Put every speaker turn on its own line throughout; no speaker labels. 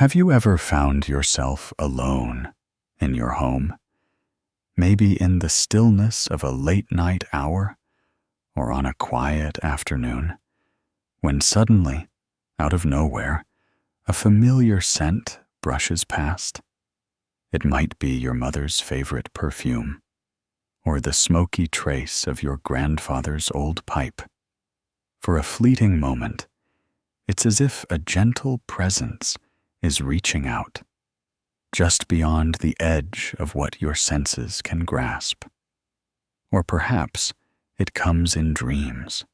Have you ever found yourself alone in your home? Maybe in the stillness of a late-night hour or on a quiet afternoon, when suddenly, out of nowhere, a familiar scent brushes past. It might be your mother's favorite perfume, or the smoky trace of your grandfather's old pipe. For a fleeting moment, it's as if a gentle presence is reaching out, just beyond the edge of what your senses can grasp. Or perhaps it comes in dreams.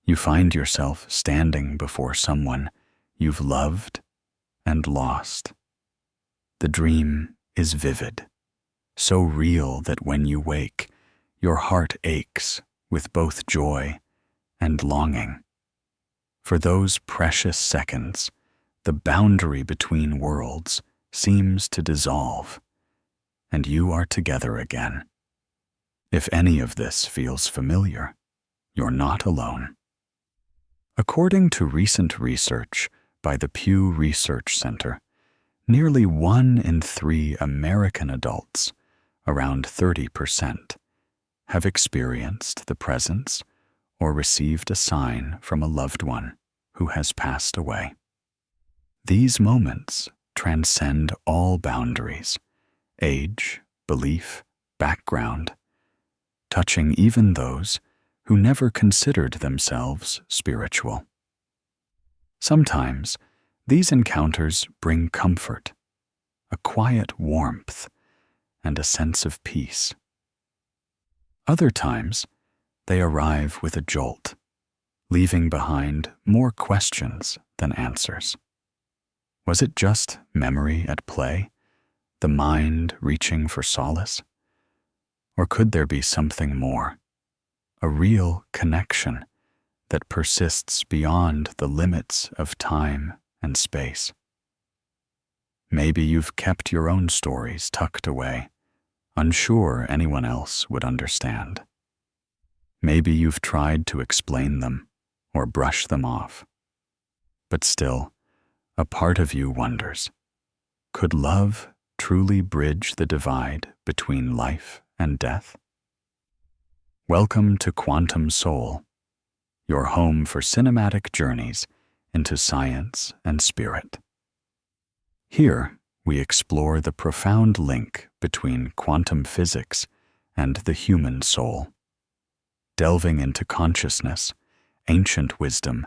You find yourself standing before someone you've loved and lost. The dream is vivid, so real that when you wake, your heart aches with both joy and longing. For those precious seconds, the boundary between worlds seems to dissolve, and you are together again. If any of this feels familiar, you're not alone. According to recent research by the Pew Research Center, nearly 1 in 3 American adults, around 30%, have experienced the presence or received a sign from a loved one who has passed away. These moments transcend all boundaries, age, belief, background, touching even those who never considered themselves spiritual. Sometimes, these encounters bring comfort, a quiet warmth, and a sense of peace. Other times, they arrive with a jolt, leaving behind more questions than answers. Was it just memory at play, the mind reaching for solace? Or could there be something more, a real connection that persists beyond the limits of time and space? Maybe you've kept your own stories tucked away, unsure anyone else would understand. Maybe you've tried to explain them or brush them off. But still, a part of you wonders, could love truly bridge the divide between life and death? Welcome to Quantum Soul, your home for cinematic journeys into science and spirit. Here, we explore the profound link between quantum physics and the human soul, delving into consciousness, ancient wisdom,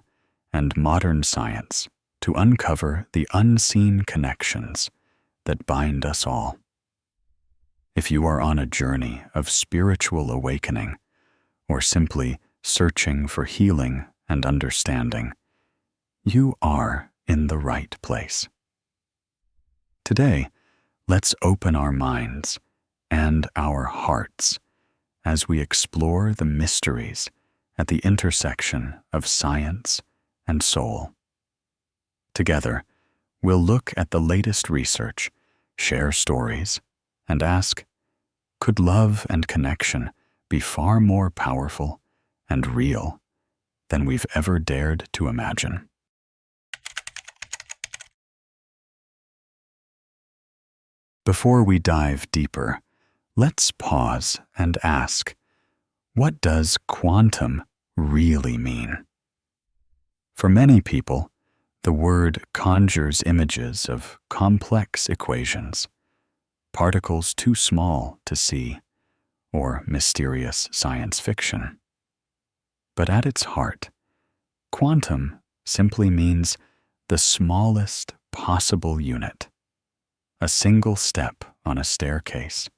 and modern science to uncover the unseen connections that bind us all. If you are on a journey of spiritual awakening, or simply searching for healing and understanding, you are in the right place. Today, let's open our minds and our hearts as we explore the mysteries at the intersection of science and soul. Together, we'll look at the latest research, share stories, and ask, could love and connection be far more powerful and real than we've ever dared to imagine? Before we dive deeper, let's pause and ask, what does quantum really mean? For many people, the word conjures images of complex equations, particles too small to see, or mysterious science fiction. But at its heart, quantum simply means the smallest possible unit, a single step on a staircase,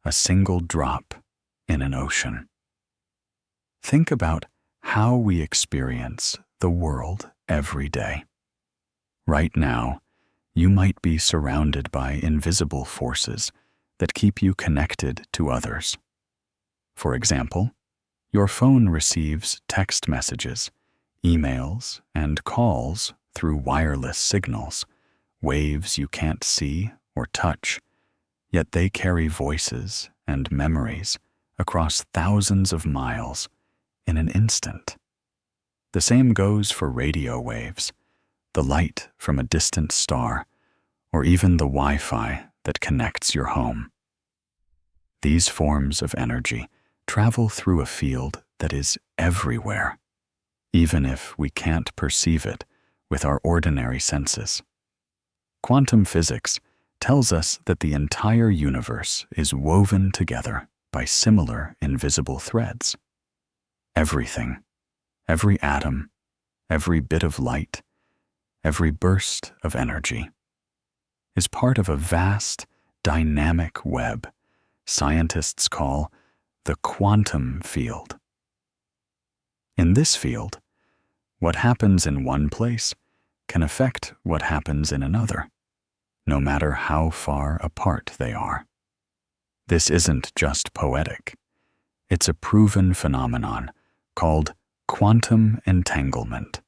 a single drop in an ocean. Think about how we experience the world every day. Right now, you might be surrounded by invisible forces that keep you connected to others. For example, your phone receives text messages, emails, and calls through wireless signals, waves you can't see or touch, yet they carry voices and memories across thousands of miles in an instant. The same goes for radio waves, the light from a distant star, or even the Wi-Fi that connects your home. These forms of energy travel through a field that is everywhere, even if we can't perceive it with our ordinary senses. Quantum physics tells us that the entire universe is woven together by similar invisible threads. Everything, every atom, every bit of light, every burst of energy, is part of a vast, dynamic web scientists call the quantum field. In this field, what happens in one place can affect what happens in another, no matter how far apart they are. This isn't just poetic. It's a proven phenomenon called quantum entanglement.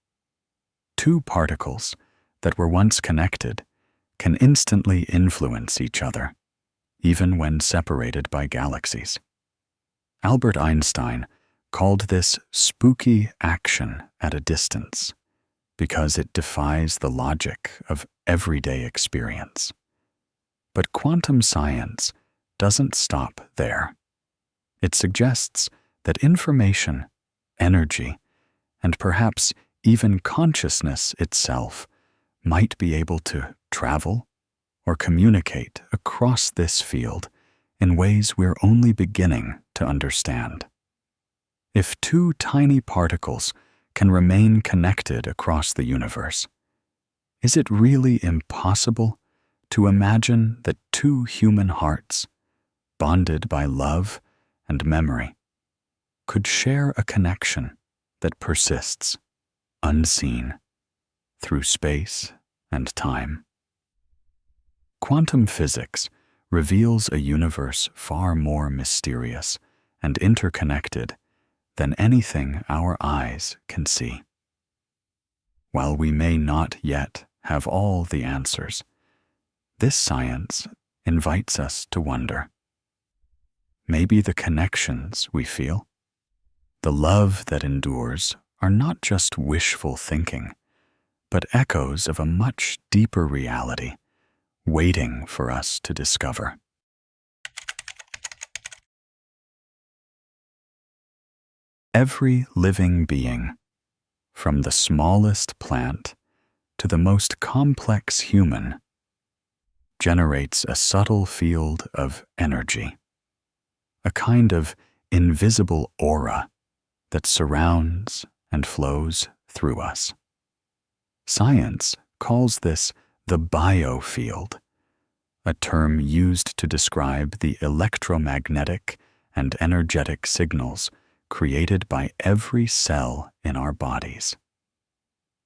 Two particles that were once connected can instantly influence each other, even when separated by galaxies. Albert Einstein called this spooky action at a distance because it defies the logic of everyday experience. But quantum science doesn't stop there. It suggests that information, energy, and perhaps even consciousness itself might be able to travel or communicate across this field in ways we're only beginning to understand. If two tiny particles can remain connected across the universe, is it really impossible to imagine that two human hearts, bonded by love and memory, could share a connection that persists, unseen, through space and time? Quantum physics reveals a universe far more mysterious and interconnected than anything our eyes can see. While we may not yet have all the answers, this science invites us to wonder. Maybe the connections we feel, the love that endures, are not just wishful thinking, but echoes of a much deeper reality waiting for us to discover. Every living being, from the smallest plant to the most complex human, generates a subtle field of energy, a kind of invisible aura that surrounds and flows through us. Science calls this the biofield, a term used to describe the electromagnetic and energetic signals created by every cell in our bodies.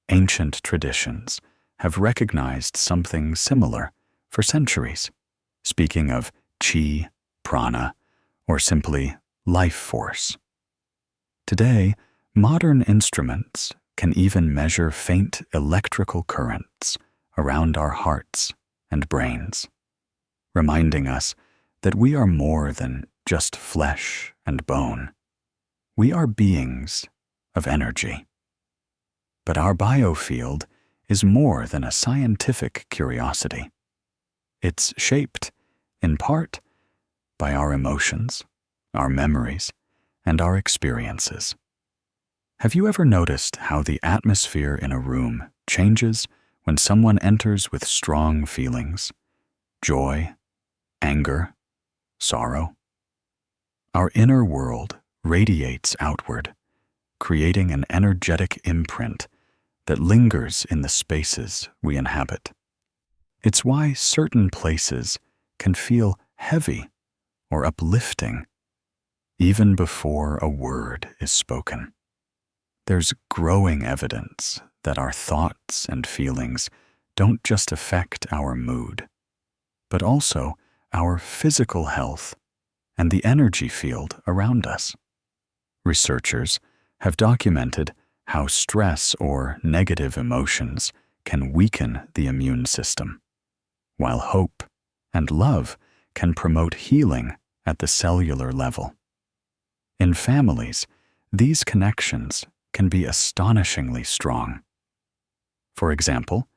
Ancient traditions have recognized something similar for centuries, speaking of chi, prana, or simply life force. Today, modern instruments can even measure faint electrical currents around our hearts and brains, reminding us that we are more than just flesh and bone. We are beings of energy. But our biofield is more than a scientific curiosity. It's shaped, in part, by our emotions, our memories, and our experiences. Have you ever noticed how the atmosphere in a room changes when someone enters with strong feelings, joy, anger, sorrow? Our inner world radiates outward, creating an energetic imprint that lingers in the spaces we inhabit. It's why certain places can feel heavy or uplifting even before a word is spoken. There's growing evidence that our thoughts and feelings don't just affect our mood, but also our physical health and the energy field around us. Researchers have documented how stress or negative emotions can weaken the immune system, while hope and love can promote healing at the cellular level. In families, these connections can be astonishingly strong. For example,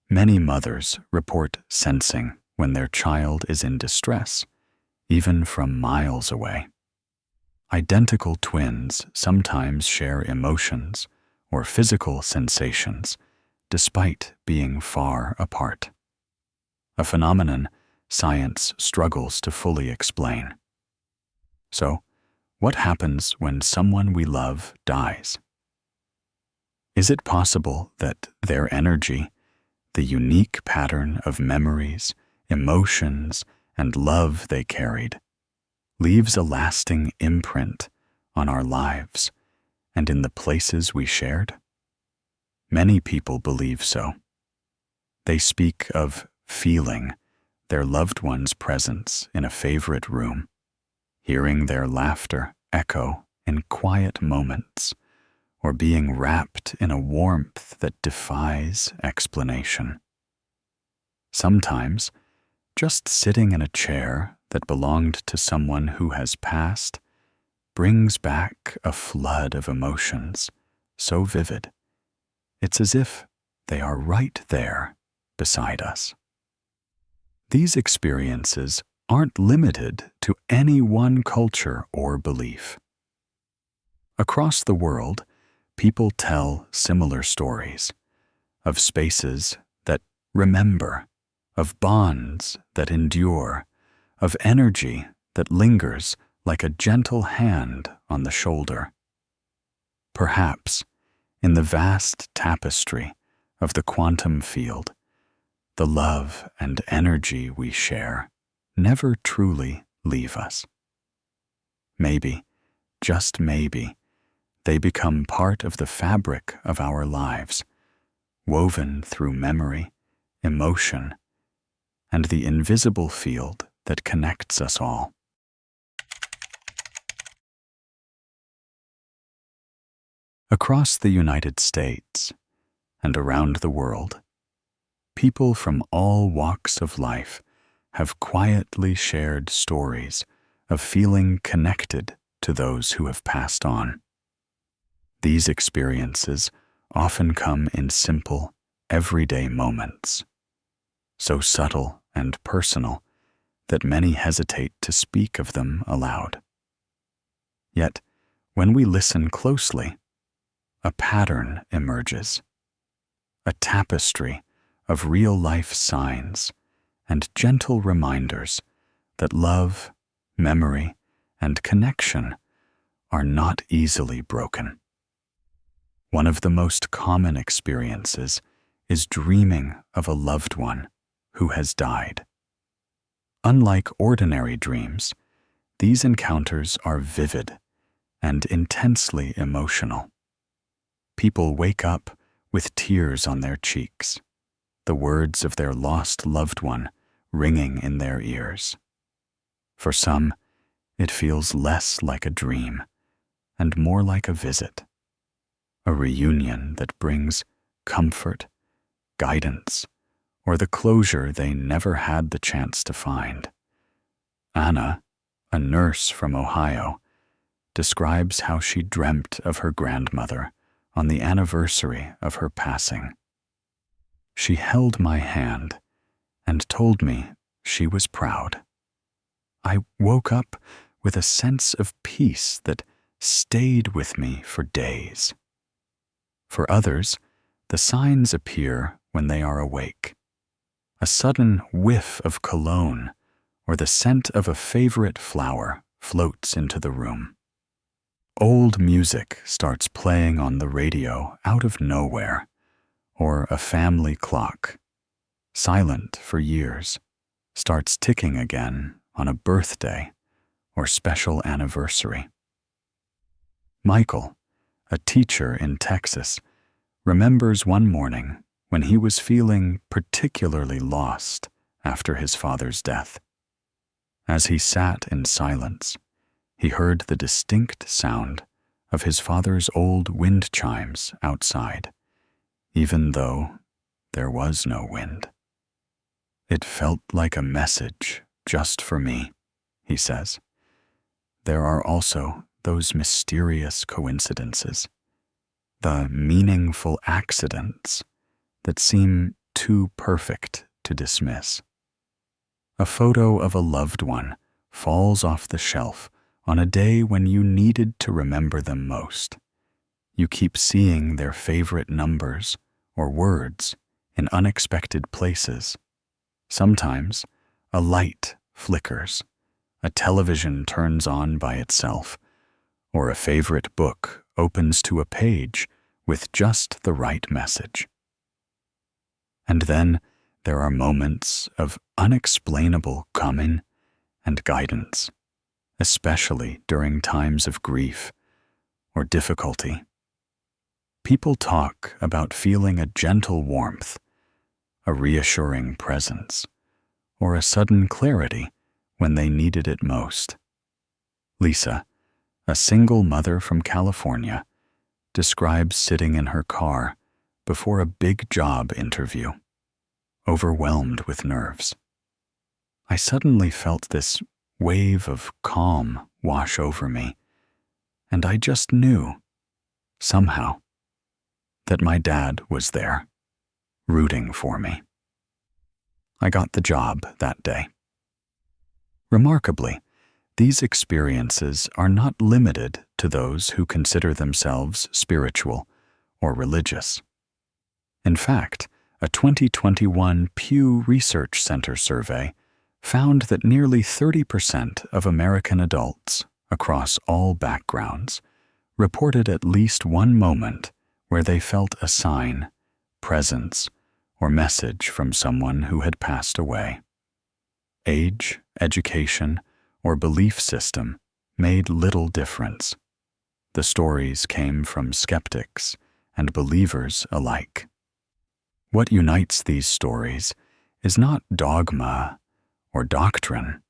many mothers report sensing when their child is in distress, even from miles away. Identical twins sometimes share emotions or physical sensations despite being far apart, a phenomenon science struggles to fully explain. So, what happens when someone we love dies? Is it possible that their energy, the unique pattern of memories, emotions, and love they carried, leaves a lasting imprint on our lives and in the places we shared? Many people believe so. They speak of feeling their loved one's presence in a favorite room, hearing their laughter echo in quiet moments, or being wrapped in a warmth that defies explanation. Sometimes, just sitting in a chair that belonged to someone who has passed brings back a flood of emotions so vivid, it's as if they are right there beside us. These experiences aren't limited to any one culture or belief. Across the world, people tell similar stories of spaces that remember, of bonds that endure, of energy that lingers like a gentle hand on the shoulder. Perhaps, in the vast tapestry of the quantum field, the love and energy we share never truly leave us. Maybe, just maybe, they become part of the fabric of our lives, woven through memory, emotion, and the invisible field that connects us all. Across the United States and around the world, people from all walks of life have quietly shared stories of feeling connected to those who have passed on. These experiences often come in simple, everyday moments, so subtle and personal that many hesitate to speak of them aloud. Yet, when we listen closely, a pattern emerges, a tapestry of real-life signs and gentle reminders that love, memory, and connection are not easily broken. One of the most common experiences is dreaming of a loved one who has died. Unlike ordinary dreams, these encounters are vivid and intensely emotional. People wake up with tears on their cheeks, the words of their lost loved one ringing in their ears. For some, it feels less like a dream and more like a visit, a reunion that brings comfort, guidance, or the closure they never had the chance to find. Anna, a nurse from Ohio, describes how she dreamt of her grandmother on the anniversary of her passing. She held my hand and told me she was proud. I woke up with a sense of peace that stayed with me for days. For others, the signs appear when they are awake. A sudden whiff of cologne or the scent of a favorite flower floats into the room. Old music starts playing on the radio out of nowhere, or a family clock, silent for years, starts ticking again on a birthday or special anniversary. Michael, a teacher in Texas, remembers one morning when he was feeling particularly lost after his father's death. As he sat in silence, he heard the distinct sound of his father's old wind chimes outside, even though there was no wind. It felt like a message just for me, he says. There are also those mysterious coincidences, the meaningful accidents that seem too perfect to dismiss. A photo of a loved one falls off the shelf on a day when you needed to remember them most. You keep seeing their favorite numbers or words in unexpected places. Sometimes a light flickers, a television turns on by itself, or a favorite book opens to a page with just the right message. And then there are moments of unexplainable coming and guidance, especially during times of grief or difficulty. People talk about feeling a gentle warmth, a reassuring presence, or a sudden clarity when they needed it most. Lisa, a single mother from California, describes sitting in her car before a big job interview, overwhelmed with nerves. I suddenly felt this wave of calm wash over me, and I just knew, somehow, that my dad was there, rooting for me. I got the job that day. Remarkably, these experiences are not limited to those who consider themselves spiritual or religious. In fact, a 2021 Pew Research Center survey found that nearly 30% of American adults across all backgrounds reported at least one moment where they felt a sign, presence, or message from someone who had passed away. Age, education, or belief system made little difference. The stories came from skeptics and believers alike. What unites these stories is not dogma or doctrine,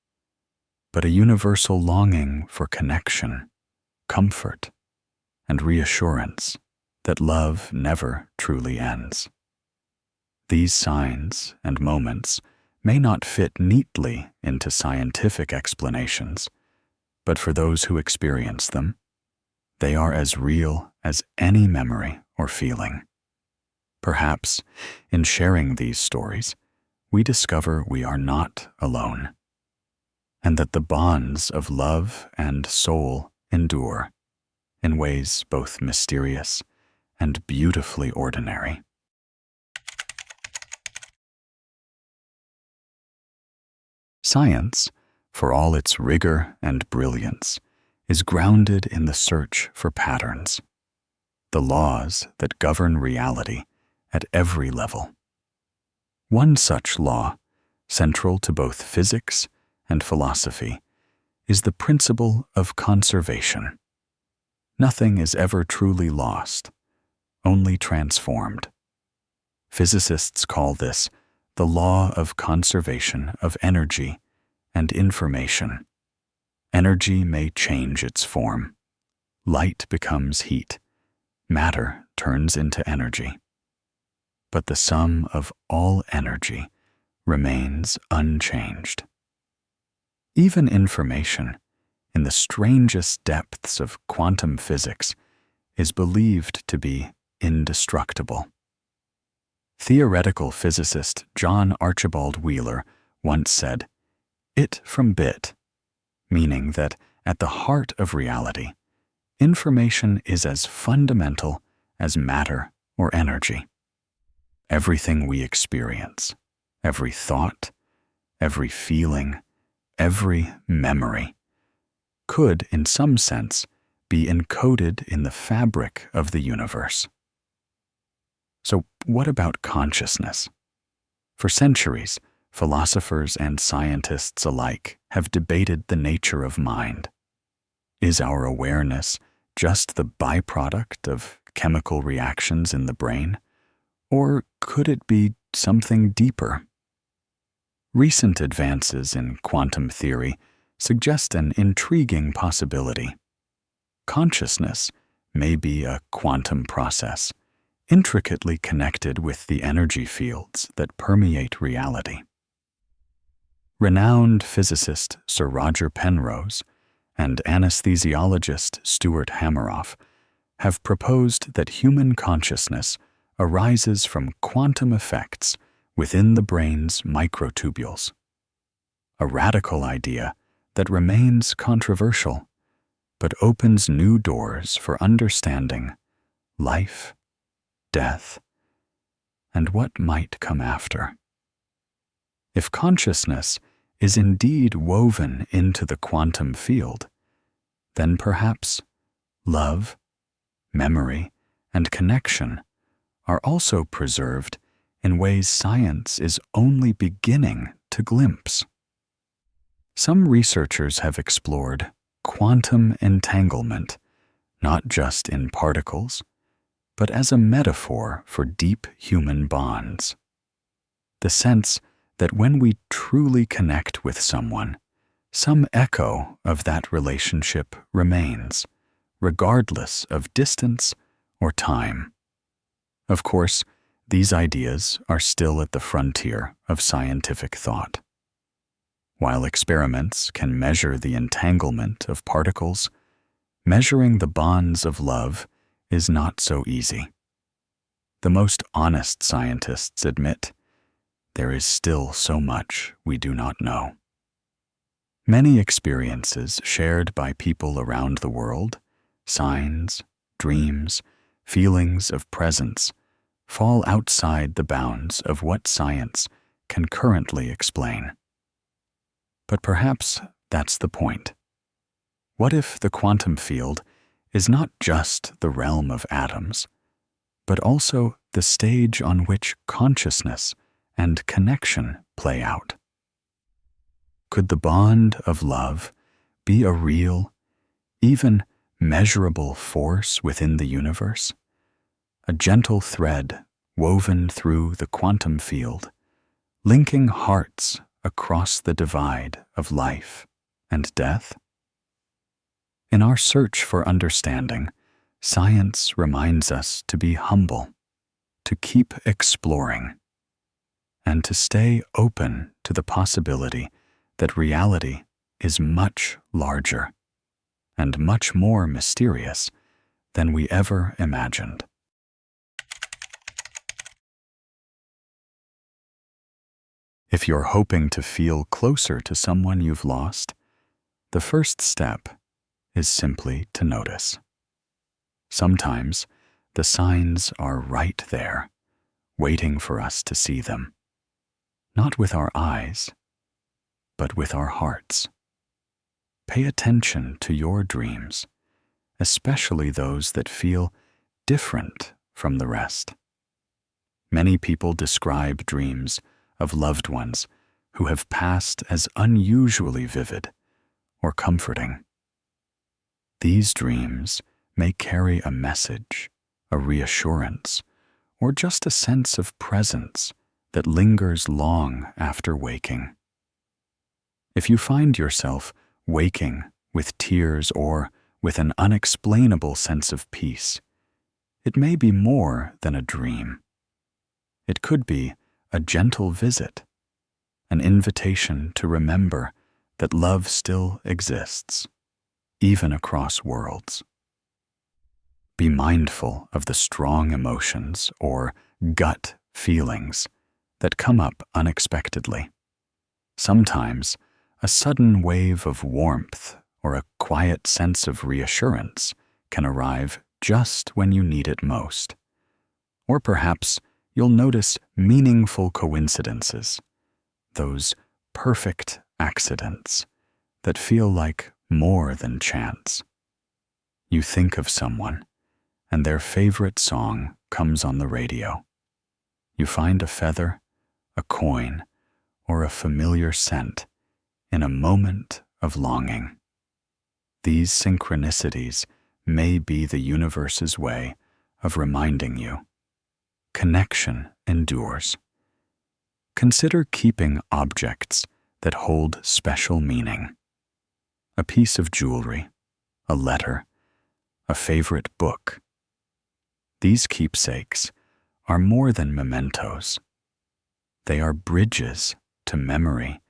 but a universal longing for connection, comfort, and reassurance that love never truly ends. These signs and moments may not fit neatly into scientific explanations, but for those who experience them, they are as real as any memory or feeling. Perhaps, in sharing these stories, we discover we are not alone, and that the bonds of love and soul endure in ways both mysterious and beautifully ordinary. Science, for all its rigor and brilliance, is grounded in the search for patterns, the laws that govern reality at every level. One such law, central to both physics and philosophy, is the principle of conservation. Nothing is ever truly lost, only transformed. Physicists call this the law of conservation of energy and information. Energy may change its form. Light becomes heat. Matter turns into energy. But the sum of all energy remains unchanged. Even information, in the strangest depths of quantum physics, is believed to be indestructible. Theoretical physicist John Archibald Wheeler once said, "It from bit," meaning that at the heart of reality, information is as fundamental as matter or energy. Everything we experience, every thought, every feeling, every memory, could, in some sense, be encoded in the fabric of the universe. So what about consciousness? For centuries, philosophers and scientists alike have debated the nature of mind. Is our awareness just the byproduct of chemical reactions in the brain? Or could it be something deeper? Recent advances in quantum theory suggest an intriguing possibility. Consciousness may be a quantum process, intricately connected with the energy fields that permeate reality. Renowned physicist Sir Roger Penrose and anesthesiologist Stuart Hameroff have proposed that human consciousness arises from quantum effects within the brain's microtubules. A radical idea that remains controversial, but opens new doors for understanding life, death, and what might come after. If consciousness is indeed woven into the quantum field, then perhaps love, memory, and connection are also preserved in ways science is only beginning to glimpse. Some researchers have explored quantum entanglement, not just in particles, but as a metaphor for deep human bonds. The sense that when we truly connect with someone, some echo of that relationship remains, regardless of distance or time. Of course, these ideas are still at the frontier of scientific thought. While experiments can measure the entanglement of particles, measuring the bonds of love is not so easy. The most honest scientists admit there is still so much we do not know. Many experiences shared by people around the world, signs, dreams, feelings of presence, fall outside the bounds of what science can currently explain. But perhaps that's the point. What if the quantum field is not just the realm of atoms, but also the stage on which consciousness and connection play out? Could the bond of love be a real, even measurable force within the universe? A gentle thread woven through the quantum field, linking hearts across the divide of life and death? In our search for understanding, science reminds us to be humble, to keep exploring, and to stay open to the possibility that reality is much larger and much more mysterious than we ever imagined. If you're hoping to feel closer to someone you've lost, the first step is simply to notice. Sometimes the signs are right there, waiting for us to see them, not with our eyes, but with our hearts. Pay attention to your dreams, especially those that feel different from the rest. Many people describe dreams of loved ones who have passed as unusually vivid or comforting. These dreams may carry a message, a reassurance, or just a sense of presence that lingers long after waking. If you find yourself waking with tears or with an unexplainable sense of peace, it may be more than a dream. It could be a gentle visit, an invitation to remember that love still exists, even across worlds. Be mindful of the strong emotions or gut feelings that come up unexpectedly. Sometimes, a sudden wave of warmth or a quiet sense of reassurance can arrive just when you need it most. Or perhaps you'll notice meaningful coincidences, those perfect accidents that feel like more than chance. You think of someone, and their favorite song comes on the radio. You find a feather, a coin, or a familiar scent in a moment of longing. These synchronicities may be the universe's way of reminding you connection endures. Consider keeping objects that hold special meaning. A piece of jewelry, a letter, a favorite book. These keepsakes are more than mementos. They are bridges to memory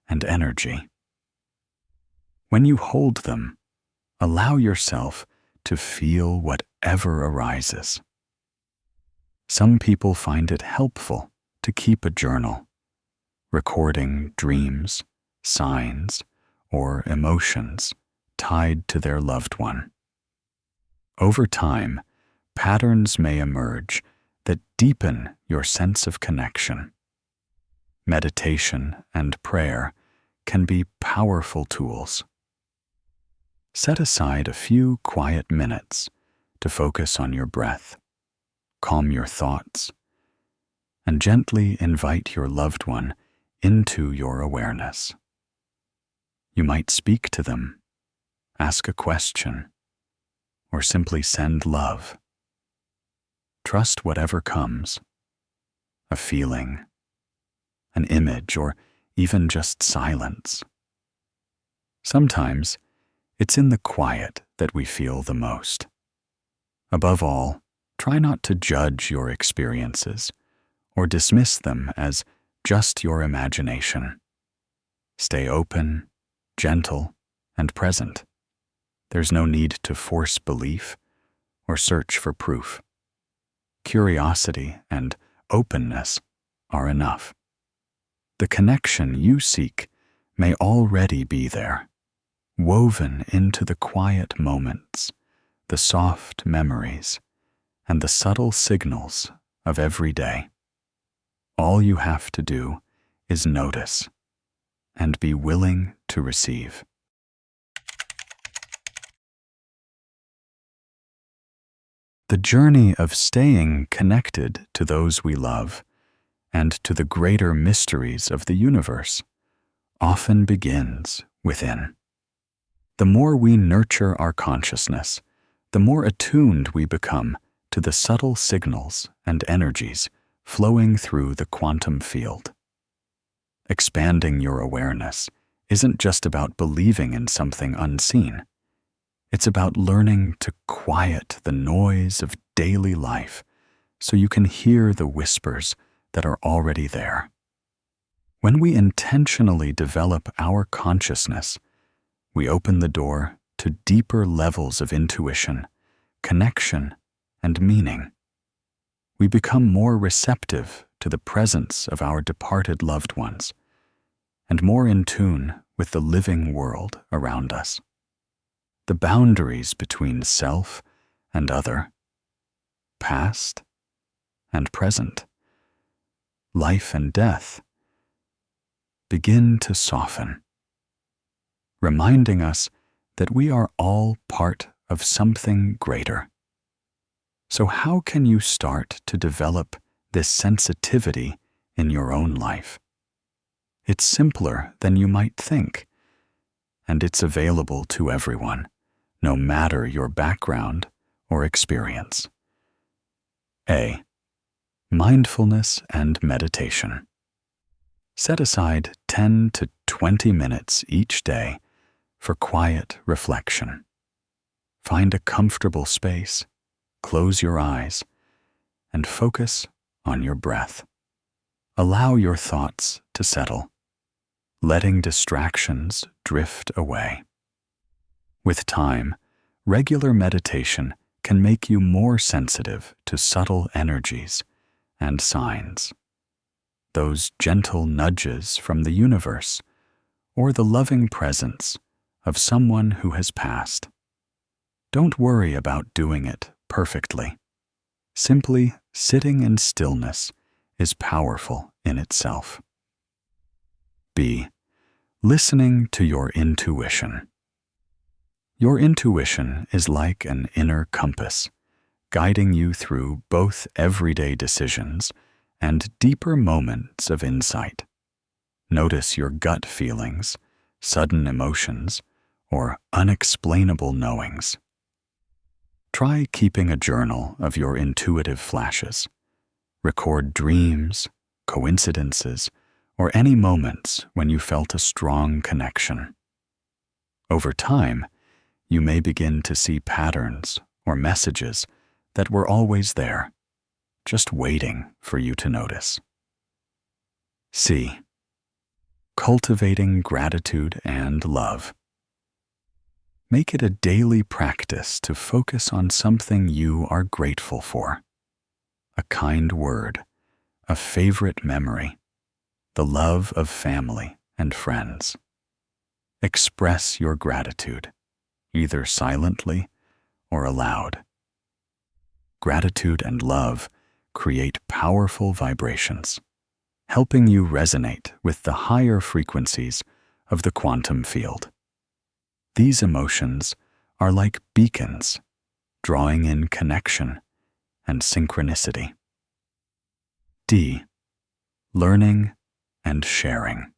and energy. When you hold them, allow yourself to feel whatever arises. Some people find it helpful to keep a journal, recording dreams, signs, or emotions tied to their loved one. Over time, patterns may emerge that deepen your sense of connection. Meditation and prayer can be powerful tools. Set aside a few quiet minutes to focus on your breath, calm your thoughts, and gently invite your loved one into your awareness. You might speak to them, ask a question, or simply send love. Trust whatever comes, a feeling, an image, or even just silence. Sometimes, it's in the quiet that we feel the most. Above all, try not to judge your experiences or dismiss them as just your imagination. Stay open, gentle, and present. There's no need to force belief or search for proof. Curiosity and openness are enough. The connection you seek may already be there, woven into the quiet moments, the soft memories, and the subtle signals of every day. All you have to do is notice and be willing to receive. The journey of staying connected to those we love and to the greater mysteries of the universe often begins within. The more we nurture our consciousness, the more attuned we become to the subtle signals and energies flowing through the quantum field. Expanding your awareness isn't just about believing in something unseen. It's about learning to quiet the noise of daily life so you can hear the whispers that are already there. When we intentionally develop our consciousness, we open the door to deeper levels of intuition, connection, and meaning. We become more receptive to the presence of our departed loved ones, and more in tune with the living world around us. The boundaries between self and other, past and present, life and death, begin to soften, reminding us that we are all part of something greater. So how can you start to develop this sensitivity in your own life? It's simpler than you might think, and it's available to everyone, no matter your background or experience. A. Mindfulness and meditation. Set aside 10 to 20 minutes each day for quiet reflection. Find a comfortable space, close your eyes, and focus on your breath. Allow your thoughts to settle, letting distractions drift away. With time, regular meditation can make you more sensitive to subtle energies and signs, those gentle nudges from the universe, or the loving presence of someone who has passed. Don't worry about doing it perfectly. Simply sitting in stillness is powerful in itself. B. Listening to your intuition. Your intuition is like an inner compass, guiding you through both everyday decisions and deeper moments of insight. Notice your gut feelings, sudden emotions, or unexplainable knowings. Try keeping a journal of your intuitive flashes. Record dreams, coincidences, or any moments when you felt a strong connection. Over time, you may begin to see patterns or messages that were always there, just waiting for you to notice. C. Cultivating gratitude and love. Make it a daily practice to focus on something you are grateful for. a kind word, a favorite memory, the love of family and friends. Express your gratitude, either silently or aloud. Gratitude and love create powerful vibrations, helping you resonate with the higher frequencies of the quantum field. These emotions are like beacons, drawing in connection and synchronicity. D. Learning and sharing.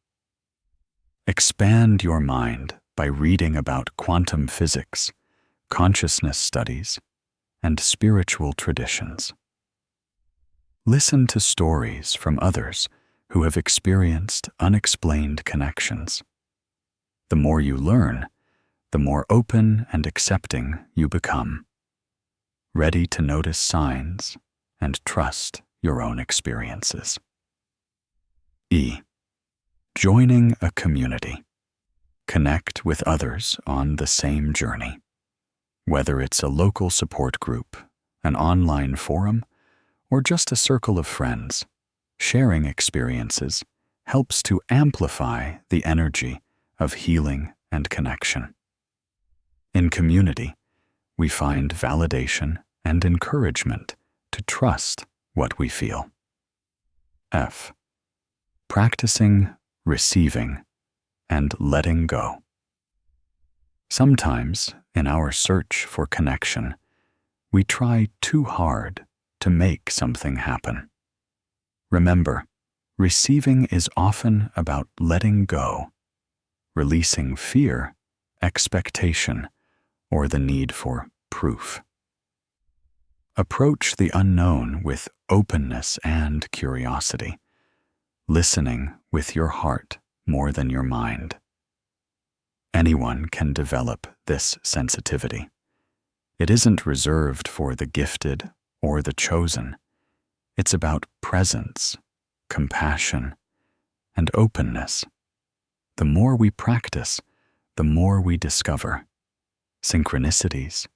Expand your mind by reading about quantum physics, consciousness studies, and spiritual traditions. Listen to stories from others who have experienced unexplained connections. The more you learn, the more open and accepting you become, ready to notice signs and trust your own experiences. E. Joining a community. Connect with others on the same journey. Whether it's a local support group, an online forum, or just a circle of friends, sharing experiences helps to amplify the energy of healing and connection. In community, we find validation and encouragement to trust what we feel. F. Practicing receiving and letting go. Sometimes, in our search for connection, we try too hard to make something happen. Remember, receiving is often about letting go, releasing fear, expectation, or the need for proof. Approach the unknown with openness and curiosity, listening with your heart more than your mind. Anyone can develop this sensitivity. It isn't reserved for the gifted or the chosen. It's about presence, compassion, and openness. The more we practice, the more we discover synchronicities,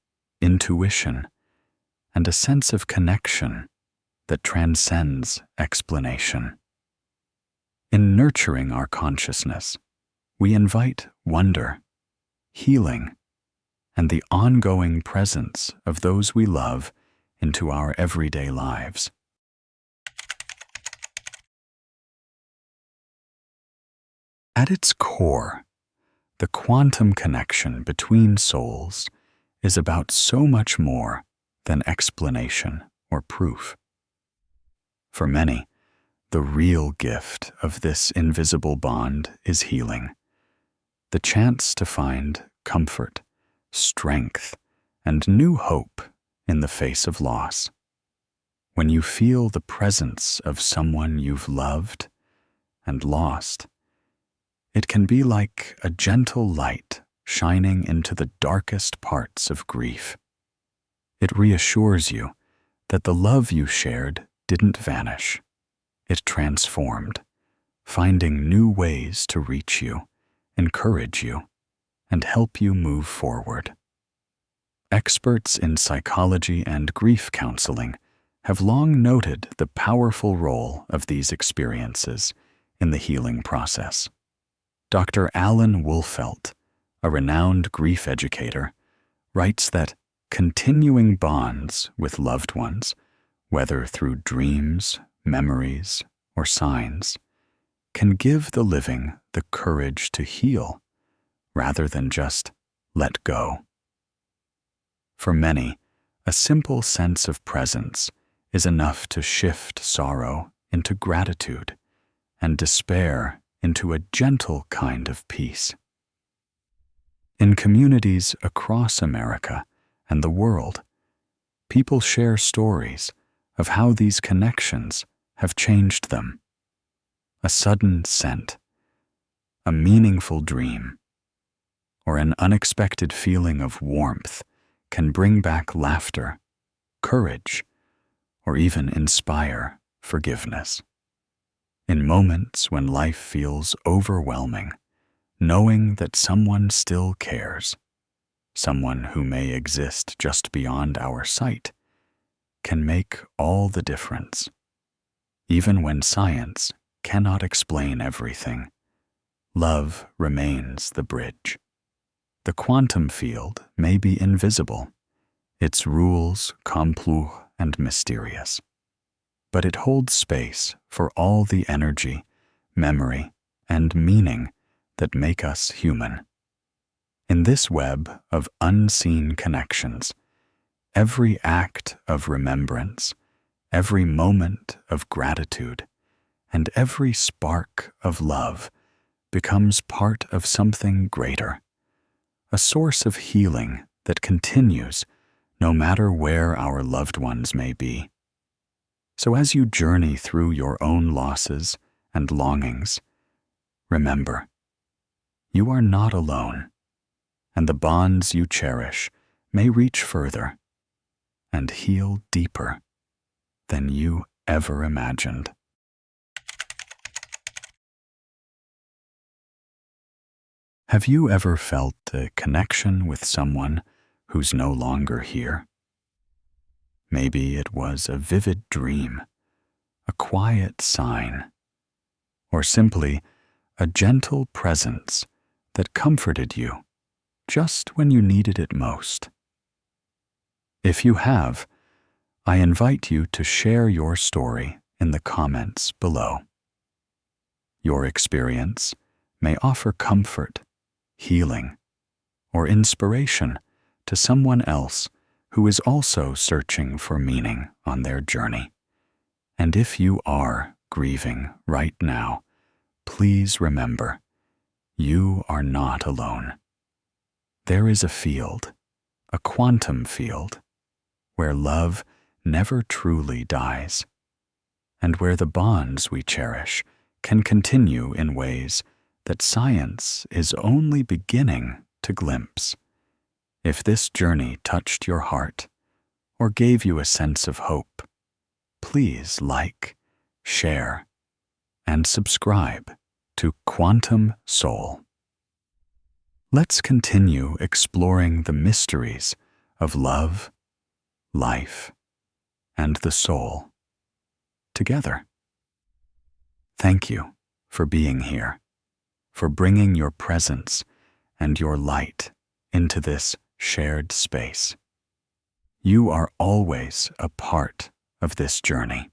intuition, and a sense of connection that transcends explanation. In nurturing our consciousness, we invite wonder, healing, and the ongoing presence of those we love into our everyday lives. At its core, the quantum connection between souls is about so much more than explanation or proof. For many, the real gift of this invisible bond is healing, the chance to find comfort, strength, and new hope in the face of loss. When you feel the presence of someone you've loved and lost, it can be like a gentle light shining into the darkest parts of grief. It reassures you that the love you shared didn't vanish. It transformed, finding new ways to reach you, encourage you, and help you move forward. Experts in psychology and grief counseling have long noted the powerful role of these experiences in the healing process. Dr. Alan Wolfelt, a renowned grief educator, writes that continuing bonds with loved ones, whether through dreams, memories, or signs, can give the living the courage to heal rather than just let go. For many, a simple sense of presence is enough to shift sorrow into gratitude and despair into a gentle kind of peace. In communities across America and the world, people share stories of how these connections have changed them. A sudden scent, a meaningful dream, or an unexpected feeling of warmth can bring back laughter, courage, or even inspire forgiveness. In moments when life feels overwhelming, knowing that someone still cares, someone who may exist just beyond our sight, can make all the difference. Even when science cannot explain everything, love remains the bridge. The quantum field may be invisible, its rules complex and mysterious, but it holds space for all the energy, memory, and meaning that make us human. In this web of unseen connections, every act of remembrance, every moment of gratitude, and every spark of love becomes part of something greater, a source of healing that continues no matter where our loved ones may be. So as you journey through your own losses and longings, remember, you are not alone, and the bonds you cherish may reach further and heal deeper than you ever imagined. Have you ever felt a connection with someone who's no longer here? Maybe it was a vivid dream, a quiet sign, or simply a gentle presence that comforted you just when you needed it most. If you have, I invite you to share your story in the comments below. Your experience may offer comfort, healing, or inspiration to someone else who is also searching for meaning on their journey. And if you are grieving right now, please remember, you are not alone. There is a field, a quantum field, where love never truly dies, and where the bonds we cherish can continue in ways that science is only beginning to glimpse. If this journey touched your heart or gave you a sense of hope, please like, share, and subscribe to Quantum Soul. Let's continue exploring the mysteries of love, life, and the soul together. Thank you for being here, for bringing your presence and your light into this shared space. You are always a part of this journey.